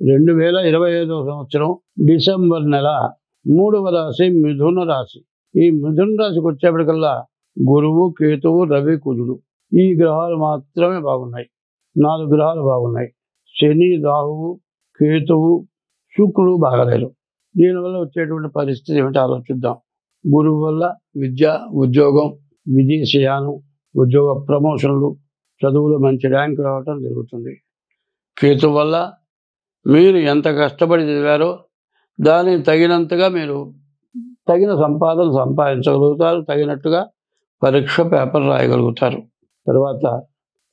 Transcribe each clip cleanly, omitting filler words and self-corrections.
2025వ సంవత్సరం డిసెంబర్ నెల 3వ రాశి మిథున రాశి. ఈ మిథున రాశికి వచ్చేప్పటికల్లా గురువు, కేతువు, రవి, కుజుడు ఈ గ్రహాలు మాత్రమే బాగున్నాయి. 4 గ్రహాలు బాగున్నాయి. శని, రాహువు, కేతువు, శుక్రుడు బాగలేరు. దీనివల్ల వచ్చేటువంటి పరిస్థితి ఏమిటి ఆలోచిద్దాం. గురువు వల్ల విద్య, ఉద్యోగం, విదేశయానం, ఉద్యోగ ప్రమోషన్లు, చదువులో మంచి ర్యాంక్ రావటం జరుగుతుంది. కేతు వల్ల మీరు ఎంత కష్టపడి చదివారో దానికి తగినంతగా మీరు తగిన సంపాదన సంపాదించగలుగుతారు. తగినట్టుగా పరీక్ష పేపర్ రాయగలుగుతారు. తర్వాత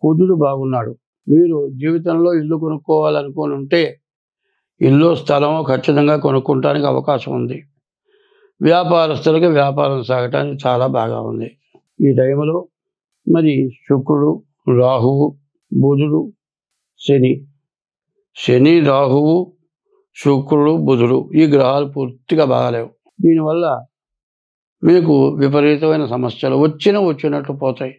కుజుడు బాగున్నాడు. మీరు జీవితంలో ఇల్లు కొనుక్కోవాలనుకుని ఉంటే ఇల్లు, స్థలము ఖచ్చితంగా కొనుక్కోవడానికి అవకాశం ఉంది. వ్యాపారస్తులకి వ్యాపారం సాగటానికి చాలా బాగా ఉంది. ఈ టైంలో మరి శుక్రుడు, రాహువు, బుధుడు, శని, రాహువు, శుక్రుడు, బుధుడు ఈ గ్రహాలు పూర్తిగా బాగాలేవు. దీనివల్ల మీకు విపరీతమైన సమస్యలు వచ్చినట్టు పోతాయి.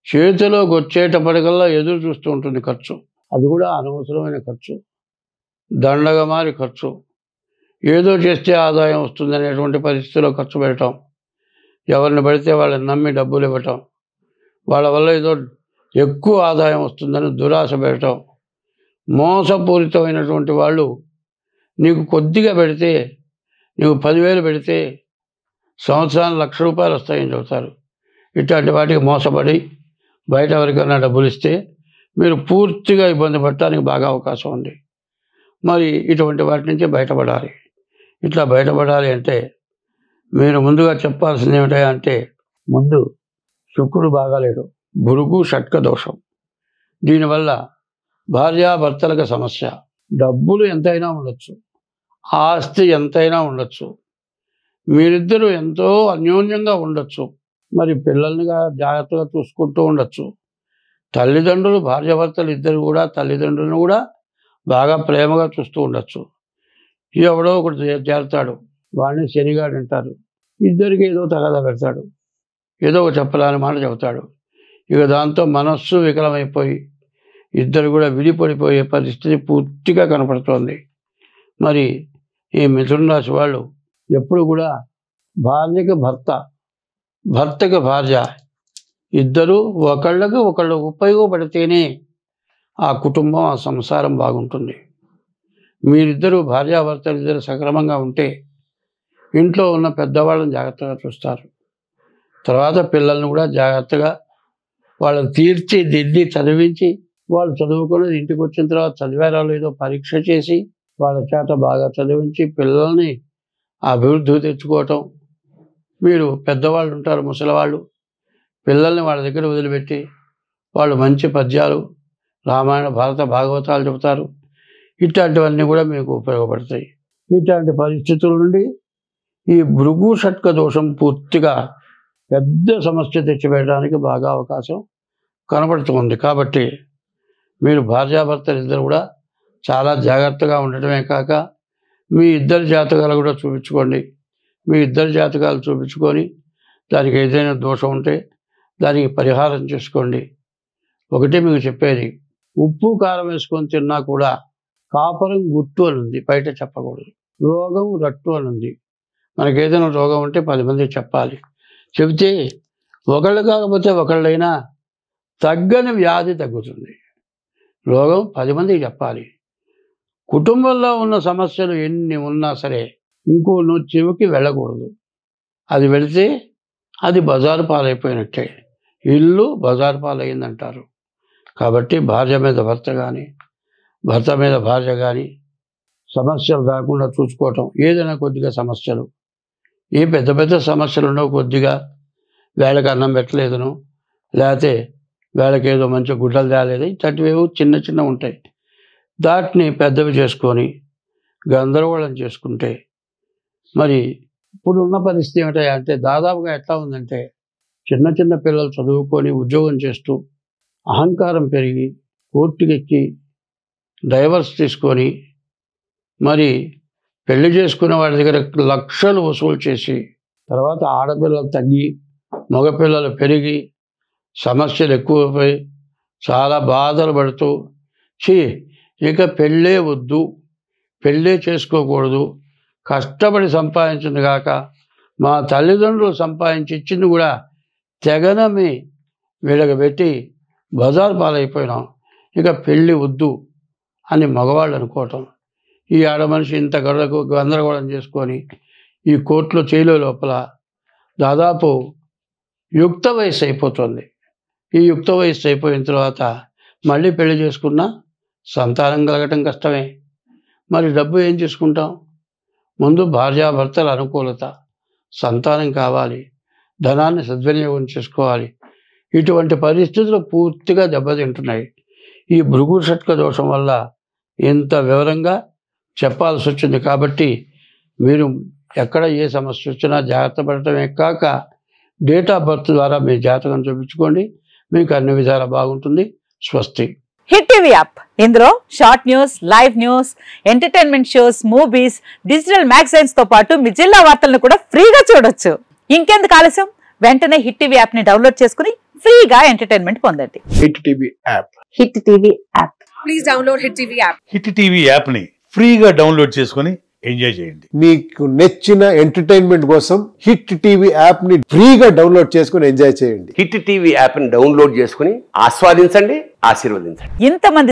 చేతిలోకి వచ్చేటప్పటికల్లా ఎదురు చూస్తూ ఉంటుంది ఖర్చు. అది కూడా అనవసరమైన ఖర్చు, దండగమారి ఖర్చు. ఏదో చేస్తే ఆదాయం వస్తుంది అనేటువంటి పరిస్థితిలో ఖర్చు పెట్టడం, ఎవరిని పడితే వాళ్ళని నమ్మి డబ్బులు ఇవ్వటం, వాళ్ళ వల్ల ఏదో ఎక్కువ ఆదాయం వస్తుందని దురాశ పెట్టడం, మోసపూరితమైనటువంటి వాళ్ళు నీకు కొద్దిగా పెడితే, నీకు 10,000 పెడితే సంవత్సరానికి ₹1,00,000 వస్తాయని చెబుతారు. ఇట్లాంటి వాటికి మోసపడి బయట ఎవరికైనా డబ్బులు ఇస్తే మీరు పూర్తిగా ఇబ్బంది పడటానికి బాగా అవకాశం ఉంది. మరి ఇటువంటి వాటి నుంచి బయటపడాలి. ఇట్లా బయటపడాలి అంటే మీరు ముందుగా చెప్పాల్సింది ఏమిటంటే, ముందు శుక్రుడు బాగాలేడు, భృగు షట్క దోషం. దీనివల్ల భార్యాభర్తలకు సమస్య. డబ్బులు ఎంతైనా ఉండొచ్చు, ఆస్తి ఎంతైనా ఉండొచ్చు, మీరిద్దరూ ఎంతో అన్యోన్యంగా ఉండొచ్చు, మరి పిల్లల్ని జాగ్రత్తగా చూసుకుంటూ ఉండొచ్చు. తల్లిదండ్రులు, భార్యాభర్తలు ఇద్దరు కూడా తల్లిదండ్రులను కూడా బాగా ప్రేమగా చూస్తూ ఉండొచ్చు. ఎవడో ఒకటి చేరుతాడు, వాడిని శనిగాడు అంటారు. ఇద్దరికి ఏదో తగాదా పెడతాడు, ఏదో ఒక చెప్పరాని మాట చెబుతాడు. ఇక దాంతో మనస్సు వికలమైపోయి ఇద్దరు కూడా విడిపడిపోయే పరిస్థితి పూర్తిగా కనపడుతోంది. మరి ఈ మిథున రాశి వాళ్ళు ఎప్పుడు కూడా భార్యకి భర్త, భర్తకి భార్య ఇద్దరు ఒకళ్ళకి ఒకళ్ళు ఉపయోగపడితేనే ఆ కుటుంబం, ఆ సంసారం బాగుంటుంది. మీరిద్దరూ భార్యాభర్తలు ఇద్దరు సక్రమంగా ఉంటే ఇంట్లో ఉన్న పెద్దవాళ్ళని జాగ్రత్తగా చూస్తారు. తర్వాత పిల్లల్ని కూడా జాగ్రత్తగా వాళ్ళని తీర్చిదిద్ది చదివించి, వాళ్ళు చదువుకొని ఇంటికి వచ్చిన తర్వాత చదివారో లేదో పరీక్ష చేసి వాళ్ళ చేత బాగా చదివించి పిల్లల్ని అభివృద్ధి తెచ్చుకోవటం. మీరు పెద్దవాళ్ళు ఉంటారు, ముసలివాళ్ళు, పిల్లల్ని వాళ్ళ దగ్గర వదిలిపెట్టి వాళ్ళు మంచి పద్యాలు, రామాయణ, భారత, భాగవతాలు చెబుతారు. ఇట్లాంటివన్నీ కూడా మీకు ఉపయోగపడతాయి. ఇట్లాంటి పరిస్థితుల నుండి ఈ భృగు షట్క దోషం పూర్తిగా పెద్ద సమస్య తెచ్చివేయడానికి బాగా అవకాశం కనబడుతుంది. కాబట్టి మీరు భార్యాభర్తలు ఇద్దరు కూడా చాలా జాగ్రత్తగా ఉండటమే కాక మీ ఇద్దరి జాతకాలు కూడా చూపించుకోండి. మీ ఇద్దరి జాతకాలు చూపించుకొని దానికి ఏదైనా దోషం ఉంటే దానికి పరిహారం చేసుకోండి. ఒకటి మీకు చెప్పేది, ఉప్పు కారం వేసుకొని తిన్నా కూడా కాపరం గుట్టు అని ఉంది, బయట చెప్పకూడదు. రోగం రట్టు అని ఉంది. మనకి ఏదైనా రోగం ఉంటే 10 మందికి చెప్పాలి. చెబితే ఒకళ్ళు కాకపోతే ఒకళ్ళైనా తగ్గని వ్యాధి తగ్గుతుంది. రోగం 10 మందికి చెప్పాలి. కుటుంబంలో ఉన్న సమస్యలు ఎన్ని ఉన్నా సరే ఇంకో చెవికి వెళ్ళకూడదు. అది వెళితే అది బజారు పాలైపోయినట్టే. ఇల్లు బజారు పాలైందంటారు. కాబట్టి భార్య మీద భర్త కానీ, భర్త మీద భార్య కానీ సమస్యలు రాకుండా చూసుకోవటం. ఏదైనా కొద్దిగా సమస్యలు, ఏ పెద్ద పెద్ద సమస్యలు ఉండవు. కొద్దిగా వేళకి అన్నం పెట్టలేదను, లేకపోతే వేళకి ఏదో మంచి గుడ్డలు తేలేదు, ఇట్లాంటివేవో చిన్న చిన్న ఉంటాయి. దాటిని పెద్దవి చేసుకొని గందరగోళం చేసుకుంటే మరి ఇప్పుడున్న పరిస్థితి ఏమిటంటే దాదాపుగా ఎట్లా ఉందంటే, చిన్న చిన్న పిల్లలు చదువుకొని ఉద్యోగం చేస్తూ అహంకారం పెరిగి కోర్టుకెక్కి డైవర్స్ తీసుకొని మరి పెళ్లి చేసుకునే వాడి దగ్గర లక్షలు వసూలు చేసి తర్వాత ఆడపిల్లలు తగ్గి మగపిల్లలు పెరిగి సమస్యలు ఎక్కువైపోయి చాలా బాధలు పడుతూ ఇక పెళ్ళే వద్దు పెళ్ళే చేసుకోకూడదు, కష్టపడి సంపాదించింది కాక మా తల్లిదండ్రులు సంపాదించి ఇచ్చింది కూడా తెగనమి వీళ్ళకి పెట్టి బజారు పాలైపోయినాం, ఇక పెళ్ళి వద్దు అని మగవాళ్ళు అనుకోవటం. ఈ ఆడమనిషి ఇంత గందరగోళం చేసుకొని ఈ కోర్టులో చేయలే లోపల దాదాపు యుక్త వయసు అయిపోతుంది. ఈ యుక్త వయసు అయిపోయిన తర్వాత మళ్ళీ పెళ్లి చేసుకున్నా సంతానం కలగటం కష్టమే. మరి డబ్బు ఏం చేసుకుంటాం? ముందు భార్యాభర్తల అనుకూలత, సంతానం కావాలి, ధనాన్ని సద్వినియోగం చేసుకోవాలి. ఇటువంటి పరిస్థితులు పూర్తిగా దెబ్బతింటున్నాయి. ఈ భృగు షట్క దోషం వల్ల ఇంత వివరంగా చెప్పాల్సి వచ్చింది. కాబట్టి మీరు ఎక్కడ ఏ సమస్య వచ్చినా జాగ్రత్త పడటమే కాక డేట్ ఆఫ్ బర్త్ ద్వారా మీ జాతకం చూపించుకోండి, మీకు అన్ని విధాలా బాగుంటుంది. స్వస్తి. హిట్ టీవీ యాప్, ఇందులో short news, live news, entertainment shows, movies, digital magazines తో పాటు మీ జిల్లా వార్తలను కూడా ఫ్రీగా చూడొచ్చు. ఇంకెందుకు ఆలస్యం, వెంటనే హిట్ టీవీ యాప్ ని డౌన్లోడ్ చేసుకుని ఫ్రీగా ఎంటర్టైన్మెంట్ పొందండి. Hit TV app. Hit TV app. Please download hit TV app. Hit TV app ని ఫ్రీగా డౌన్లోడ్ చేసుకుని ఎంజాయ్ చేయండి. మీకు నచ్చిన ఎంటర్టైన్మెంట్ కోసం హిట్ టీవీ యాప్ ని ఫ్రీగా డౌన్లోడ్ చేసుకుని ఎంజాయ్ చేయండి. హిట్ టీవీ యాప్ ని డౌన్లోడ్ చేసుకుని ఆస్వాదించండి, ఆశీర్వదించండి. ఇంతమంది